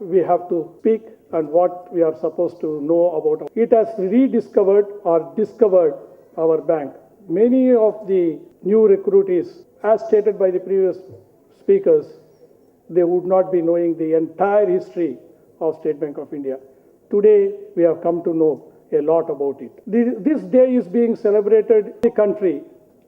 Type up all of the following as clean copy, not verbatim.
we have to speak and what we are supposed to know about. It has rediscovered or discovered our bank. Many of the new recruitees, as stated by the previous speakers, they would not be knowing the entire history of State Bank of India. Today, we have come to know a lot about it. This day is being celebrated in the country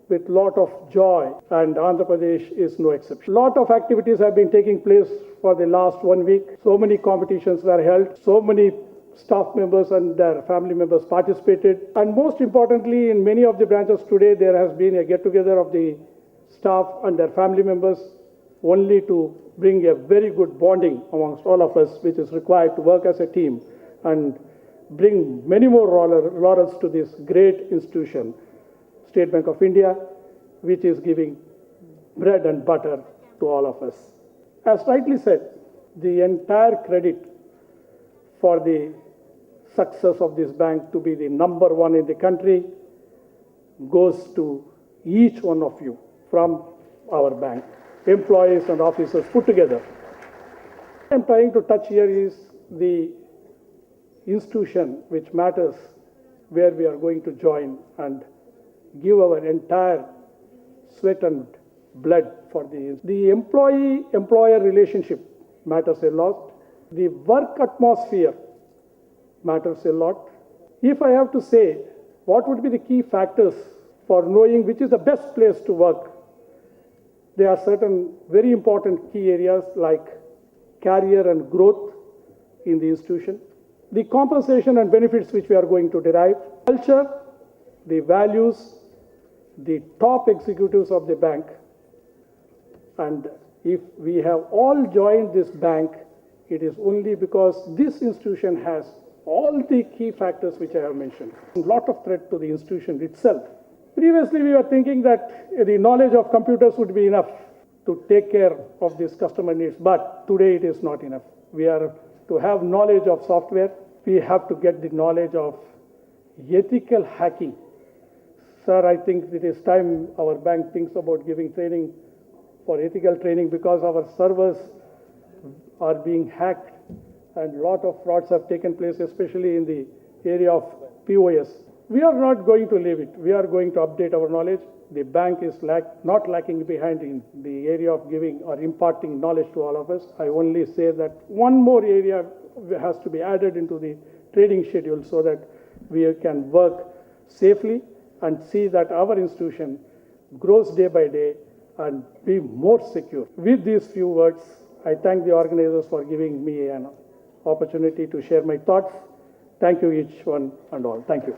with lot of joy, and Andhra Pradesh is no exception. Lot of activities have been taking place for the last 1 week. So many competitions were held. So many staff members and their family members participated. And most importantly, in many of the branches today, there has been a get-together of the staff and their family members only to bring a very good bonding amongst all of us, which is required to work as a team and bring many more laurels to this great institution, State Bank of India, which is giving bread and butter to all of us. As rightly said, the entire credit for the success of this bank to be the number one in the country goes to each one of you from our bank, employees and officers put together. What I'm trying to touch here is the institution which matters, where we are going to join and give our entire sweat and blood for the employee-employer relationship matters a lot. The work atmosphere matters a lot. If I have to say what would be the key factors for knowing which is the best place to work, there are certain very important key areas like career and growth in the institution, the compensation and benefits which we are going to derive, culture, the values, the top executives of the bank. And if we have all joined this bank, it is only because this institution has all the key factors which I have mentioned. A lot of threat to the institution itself. Previously, we were thinking that the knowledge of computers would be enough to take care of this customer needs, but today it is not enough. We are to have knowledge of software. We have to get the knowledge of ethical hacking. Sir, I think it is time our bank thinks about giving training for ethical training, because our servers are being hacked and a lot of frauds have taken place, especially in the area of POS. We are not going to leave it. We are going to update our knowledge. The bank is not lacking behind in the area of giving or imparting knowledge to all of us. I only say that one more area has to be added into the trading schedule so that we can work safely and see that our institution grows day by day and be more secure. With these few words, I thank the organizers for giving me an opportunity to share my thoughts. Thank you each one and all. Thank you.